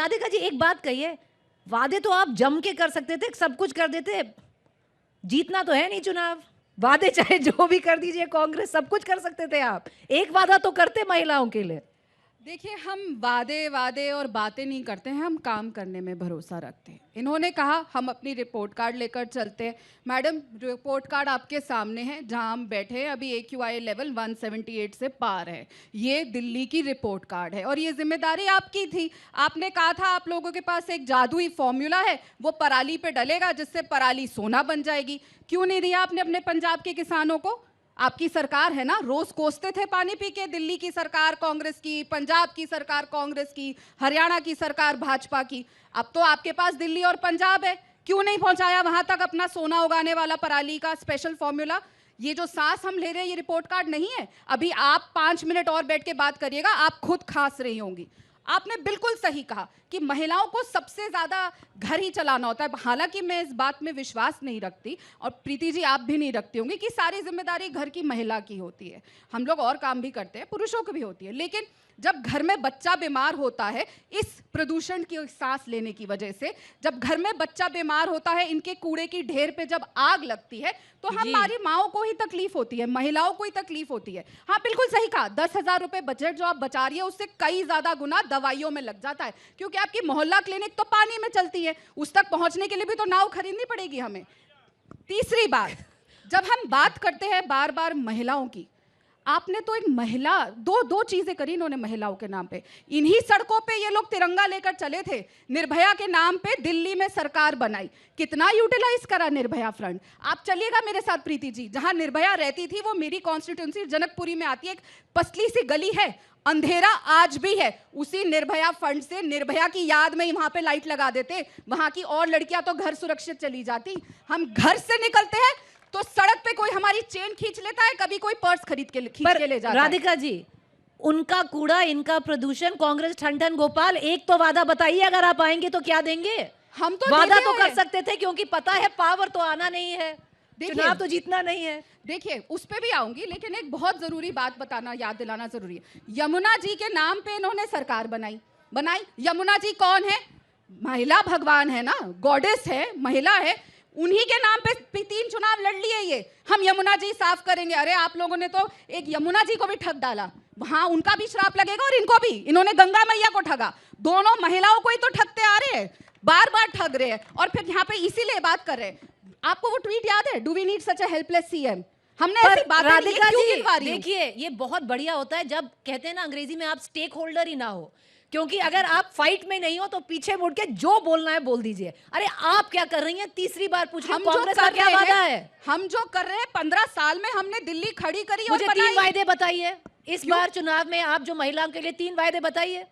राधिका जी एक बात कहिए, वादे तो आप जम के कर सकते थे, सब कुछ कर देते, जीतना तो है नहीं चुनाव। वादे चाहे जो भी कर दीजिए कांग्रेस, सब कुछ कर सकते थे आप, एक वादा तो करते महिलाओं के लिए। देखिए, हम वादे और बातें नहीं करते हैं, हम काम करने में भरोसा रखते हैं। इन्होंने कहा हम अपनी रिपोर्ट कार्ड लेकर चलते हैं। मैडम, रिपोर्ट कार्ड आपके सामने है, जहां हम बैठे हैं अभी AQI लेवल 178 से पार है। ये दिल्ली की रिपोर्ट कार्ड है और ये जिम्मेदारी आपकी थी। आपने कहा था आप लोगों के पास एक जादुई फॉर्मूला है, वो पराली पे डलेगा जिससे पराली सोना बन जाएगी। क्यों नहीं दिया आपने अपने पंजाब के किसानों को? आपकी सरकार है ना, रोज कोसते थे पानी पी के, दिल्ली की सरकार कांग्रेस की, पंजाब की सरकार कांग्रेस की, हरियाणा की सरकार भाजपा की। अब तो आपके पास दिल्ली और पंजाब है, क्यों नहीं पहुंचाया वहां तक अपना सोना उगाने वाला पराली का स्पेशल फॉर्मूला? ये जो सांस हम ले रहे हैं ये रिपोर्ट कार्ड नहीं है। अभी आप 5 मिनट और बैठ के बात करिएगा, आप खुद खांस रही होंगी। आपने बिल्कुल सही कहा कि महिलाओं को सबसे ज्यादा घर ही चलाना होता है। हालांकि मैं इस बात में विश्वास नहीं रखती, और प्रीति जी आप भी नहीं रखती होंगी, कि सारी जिम्मेदारी घर की महिला की होती है। हम लोग और काम भी करते हैं, पुरुषों की भी होती है, लेकिन जब घर में बच्चा बीमार होता है इस प्रदूषण की सांस लेने की वजह से, जब घर में बच्चा बीमार होता है, इनके कूड़े की ढेर पे जब आग लगती है, तो हमारी माओं को ही तकलीफ होती है, महिलाओं को ही तकलीफ होती है। हाँ, बिल्कुल सही कहा, 10,000 रुपए बजट जो आप बचा रही है उससे कई ज्यादा गुना दवाइयों में लग जाता है, क्योंकि आपकी मोहल्ला क्लिनिक तो पानी में चलती है, उस तक पहुंचने के लिए भी तो नाव खरीदनी पड़ेगी हमें। तीसरी बात, जब हम बात करते हैं बार बार महिलाओं की, आपने तो एक महिला दो चीजें करी इन्होंने महिलाओं के नाम पे। इन्हीं सड़कों पे ये लोग तिरंगा लेकर चले थे, निर्भया के नाम पे दिल्ली में सरकार बनाई, कितना यूटिलाइज करा निर्भया फ्रंट। आप चलिएगा मेरे साथ प्रीति जी, जहां निर्भया रहती थी वो मेरी कॉन्स्टिट्यूंसी जनकपुरी में आती है, एक पतली सी गली है, अंधेरा आज भी है। उसी निर्भया फंड से निर्भया की याद में ही वहां पे लाइट लगा देते, वहां की और लड़कियां तो घर सुरक्षित चली जाती। हम घर से निकलते हैं तो सड़क पे कोई हमारी चेन खींच लेता है, कभी कोई पर्स खरीद के खींच के ले जाता है। राधिका जी, उनका कूड़ा, इनका प्रदूषण, कांग्रेस ठन गोपाल, एक तो वादा बताइए, अगर आप आएंगे तो क्या देंगे? हम तो वादा तो कर सकते थे, क्योंकि पता है पावर तो आना नहीं है, चुनाव तो जीतना नहीं है। देखिए, उस पे भी आऊंगी, लेकिन एक बहुत जरूरी बात बताना, याद दिलाना जरूरी है। यमुना जी के नाम पे इन्होंने सरकार बनाई। यमुना जी कौन है? महिला भगवान है ना, गॉडेस है, महिला है, उन्हीं के नाम पे 3 चुनाव लड़ लिए ये। हम यमुना जी साफ करेंगे। अरे आप लोगों ने तो एक यमुना जी को भी ठग डाला, वहां उनका भी श्राप लगेगा और इनको भी। इन्होंने गंगा मैया को ठगा, दोनों महिलाओं को ही तो ठगते आ रहे हैं, बार बार ठग रहे हैं, और फिर यहाँ पे इसीलिए बात कर रहे हैं। आपको वो ट्वीट याद है, do we need such a helpless CM? हमने ऐसी बातें राधिका जी देखिए, ये बहुत बढ़िया होता है जब कहते हैं ना अंग्रेजी में, आप स्टेक होल्डर ही ना हो, क्योंकि अगर आप फाइट में नहीं हो तो पीछे मुड़ के जो बोलना है बोल दीजिए। अरे आप क्या कर रही हैं? तीसरी बार पूछ रही हूं, कांग्रेस का क्या वादा है? हम जो कर रहे हैं, 15 साल में हमने दिल्ली खड़ी करी और मुझे 3 वायदे बताइए इस बार चुनाव में, आप जो महिलाओं के लिए 3 वायदे बताइए।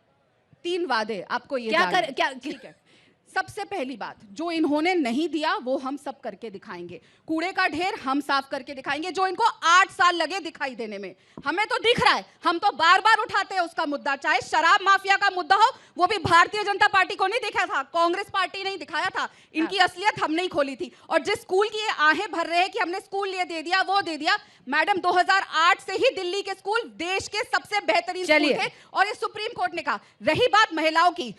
3 वादे आपको ये क्या ठीक है। सबसे पहली बात, जो इन्होंने नहीं दिया वो हम सब करके दिखाएंगे। कूड़े का ढेर हम साफ करके दिखाएंगे, जो इनको 8 साल लगे दिखाई देने में। हमें तो दिख रहा है, हम तो बार बार उठाते हैं उसका मुद्दा, चाहे शराब माफिया का मुद्दा हो, वो भी भारतीय जनता पार्टी को नहीं दिखा था, कांग्रेस पार्टी नहीं दिखाया था, इनकी असलियत हमने ही खोली थी। और जिस स्कूल की ये आहें भर रहे हैं कि हमने स्कूल ये दे दिया, वो दे दिया, मैडम 2008 से ही दिल्ली के स्कूल देश के सबसे बेहतरीन स्कूल थे, और ये सुप्रीम कोर्ट ने कहा। रही बात महिलाओं की,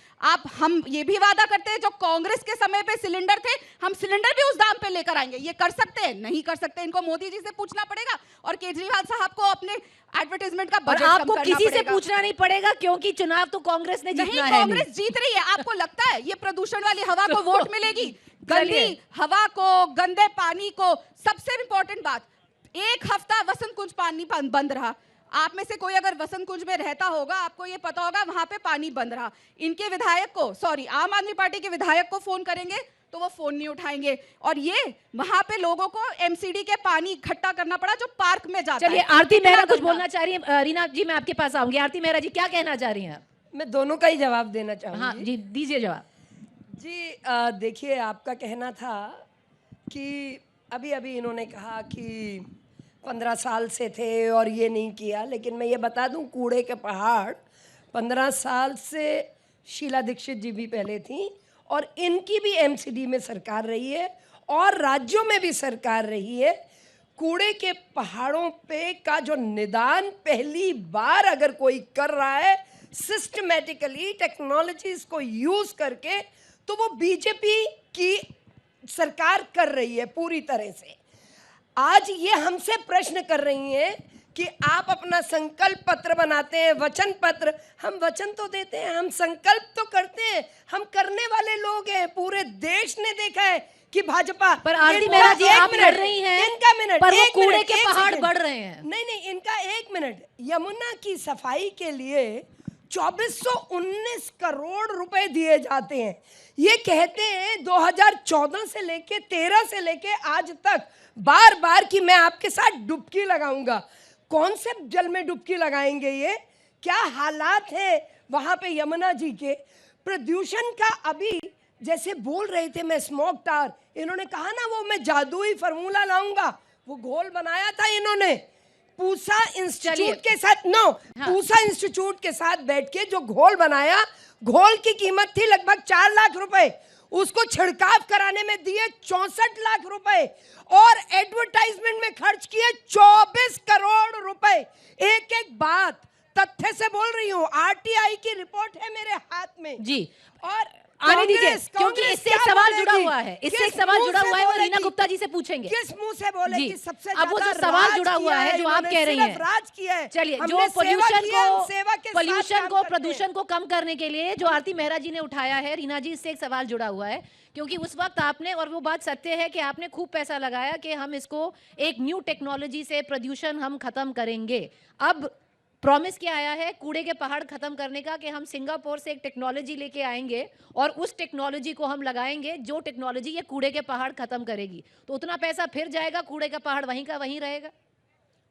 हम ये भी वादा करते हैं, जो कांग्रेस के समय पे सिलेंडर थे, हम सिलेंडर भी उस दाम पे लेकर आएंगे। ये कर सकते हैं? नहीं कर सकते, इनको मोदी जी से पूछना पड़ेगा, और केजरीवाल साहब को अपने एडवर्टाइजमेंट का बजट आपको किसी से पूछना नहीं पड़ेगा, क्योंकि चुनाव तो कांग्रेस ने जीतना है। कांग्रेस जीत रही है। आपको लगता है ये प्रदूषण वाली हवा को वोट मिलेगी? गंदी हवा को, गंदे पानी को। सबसे इंपॉर्टेंट बात, 1 हफ्ता वसंत कुंज पानी बंद रहा। आप में से कोई अगर वसंत कुंज में रहता होगा, आपको ये पता होगा वहां पे पानी बंद रहा। इनके विधायक को, सॉरी, आम आदमी पार्टी के विधायक को फोन करेंगे तो वो फोन नहीं उठाएंगे, और ये वहां पे लोगों को एमसीडी के पानी इकट्ठा करना पड़ा जो पार्क में जाता है। चलिए, आरती मेहरा कुछ बोलना चाह रही है। रीना जी, मैं आपके पास आऊंगी। आरती मेहरा जी, क्या कहना चाह रही हैं? मैं दोनों का ही जवाब देना चाहूंगी। हाँ जी, दीजिए जवाब। जी, देखिए, आपका कहना था कि अभी अभी इन्होंने कहा कि 15 साल से थे और ये नहीं किया, लेकिन मैं ये बता दूं, कूड़े के पहाड़ 15 साल से शीला दीक्षित जी भी पहले थी, और इनकी भी एमसीडी में सरकार रही है और राज्यों में भी सरकार रही है। कूड़े के पहाड़ों पे का जो निदान पहली बार अगर कोई कर रहा है सिस्टमेटिकली टेक्नोलॉजीज को यूज करके, तो वो बीजेपी की सरकार कर रही है पूरी तरह से। आज ये हमसे प्रश्न कर रही हैं कि आप अपना संकल्प पत्र बनाते हैं, वचन पत्र। हम वचन तो देते हैं, हम संकल्प तो करते हैं, हम करने वाले लोग हैं। पूरे देश ने देखा है कि भाजपा। पर आरती मेहरा जी, आप लड़ रही हैं, इनका मिनट, पर वो एक कूड़े मिनट, के एक पहाड़ सेकंड। बढ़ रहे हैं। नहीं, इनका एक मिनट। यमुना की सफाई के लिए 2419 करोड़ रुपए दिए जाते हैं। ये कहते हैं 2014 से लेके 13 से लेके आज तक बार बार कि मैं आपके साथ डुबकी लगाऊंगा। कौन से जल में डुबकी लगाएंगे? ये क्या हालात है वहां पे यमुना जी के? प्रदूषण का अभी जैसे बोल रहे थे, मैं स्मोक टार, इन्होंने कहा ना वो मैं जादुई फार्मूला लाऊंगा, वो घोल बनाया था इन्होंने पूसा इंस्टीट्यूट के साथ। पूसा इंस्टीट्यूट के साथ बैठ के जो घोल बनाया, घोल की कीमत थी लगभग 4 लाख रुपए, उसको छिड़काव कराने में दिए 64 लाख रुपए और एडवर्टाइजमेंट में खर्च किए 24 करोड़ रुपए। एक एक बात तथ्य से बोल रही हूँ, आरटीआई की रिपोर्ट है मेरे हाथ में जी। और आने दीजिए, कांग्रेस क्योंकि इससे एक क्या सवाल जुड़ा बोलेगी? हुआ है, इससे किस एक सवाल मुंह जुड़ा से हुआ है, वो बोलेगी? रीना गुप्ता जी से पूछेंगे। किस मुंह से बोले जी। कि सबसे अब वो जो ज्यादा सवाल राज जुड़ा हुआ किया है, जो आप इन्होंने, कह रही सिर्फ हैं, राज किया है। चलिए, हमने जो सेवा पोल्यूशन किया, हम को सेवा के साथ पोल्यूशन काम को करते हैं। प्रदूषण को कम करने के लिए जो आरती मेहरा जी ने उठाया है, रीना जी, इससे एक सवाल जुड़ा हुआ है। क्योंकि उस वक्त आपने, और वो बात सत्य है कि आपने खूब पैसा लगाया कि हम इसको एक न्यू टेक्नोलॉजी से प्रदूषण हम खत्म करेंगे। अब प्रॉमिस क्या आया है कूड़े के पहाड़ खत्म करने का, कि हम सिंगापुर से एक टेक्नोलॉजी लेके आएंगे और उस टेक्नोलॉजी को हम लगाएंगे, जो टेक्नोलॉजी ये कूड़े के पहाड़ खत्म करेगी। तो उतना पैसा फिर जाएगा, कूड़े का पहाड़ वहीं का वहीं रहेगा।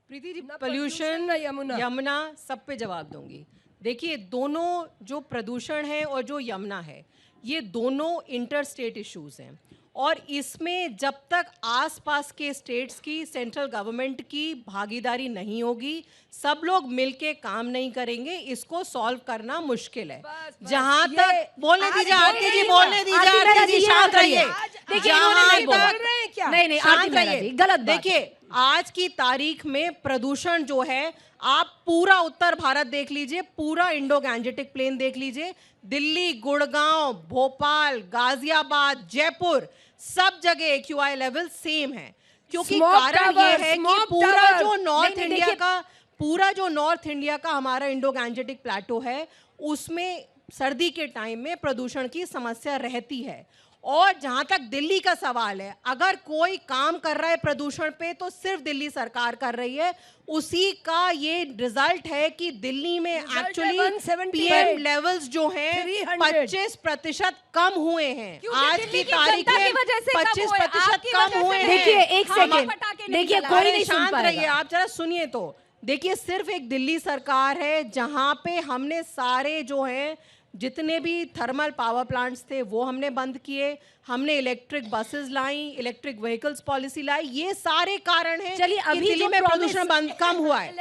प्रीति जी, ना पोल्यूशन ना यमुना। सब पे जवाब दूंगी। देखिए, दोनों जो प्रदूषण है और जो यमुना है, ये दोनों इंटर स्टेट इश्यूज हैं और इसमें जब तक आसपास के स्टेट्स की सेंट्रल गवर्नमेंट की भागीदारी नहीं होगी, सब लोग मिलके काम नहीं करेंगे, इसको सॉल्व करना मुश्किल है। जहां तक बोलने दीजिए आरती जी, बोलने दीजिए आरती जी, शांत रहिए। देखिए, इन्होंने नहीं बोला। क्या? नहीं, आरती मेहरा जी, गलत बात। देखिए, आज की तारीख में प्रदूषण जो है, आप पूरा उत्तर भारत देख लीजिए, पूरा इंडो गैंजेटिक प्लेन देख लीजिए, दिल्ली, गुड़गांव, भोपाल, गाजियाबाद, जयपुर, सब जगह AQI लेवल सेम है। क्योंकि Smoke कारण tower, ये है कि smoke पूरा tower। जो नॉर्थ नहीं, इंडिया देखिए- का पूरा जो नॉर्थ इंडिया का हमारा इंडो गैंजेटिक प्लेटो है, उसमें सर्दी के टाइम में प्रदूषण की समस्या रहती है। और जहां तक दिल्ली का सवाल है, अगर कोई काम कर रहा है प्रदूषण पे तो सिर्फ दिल्ली सरकार कर रही है। उसी का ये रिजल्ट है कि दिल्ली में एक्चुअली 170 PM लेवल्स जो हैं 300 25% कम हुए हैं। क्योंकि आज दिल्ली की की तारीख जनता में की वजह से कम हुए, 25% आपकी कम वजह हुए से हैं। देखिए, एक हम सेकंड, पटाखे नहीं देखिए, जला कोई रहे। नहीं सुन शांत रहिए, पाएगा। आप जरा सुनिए तो। देखिए, सिर्फ एक दिल्ली सरकार है जहां पे हमने सारे जो हैं जितने भी थर्मल पावर प्लांट्स थे वो हमने बंद किए, हमने इलेक्ट्रिक बसेस लाई, इलेक्ट्रिक व्हीकल्स पॉलिसी लाई। ये सारे कारण हैं चलिए, कि अभी दिल्ली जो में promise- प्रदूषण कम हुआ है।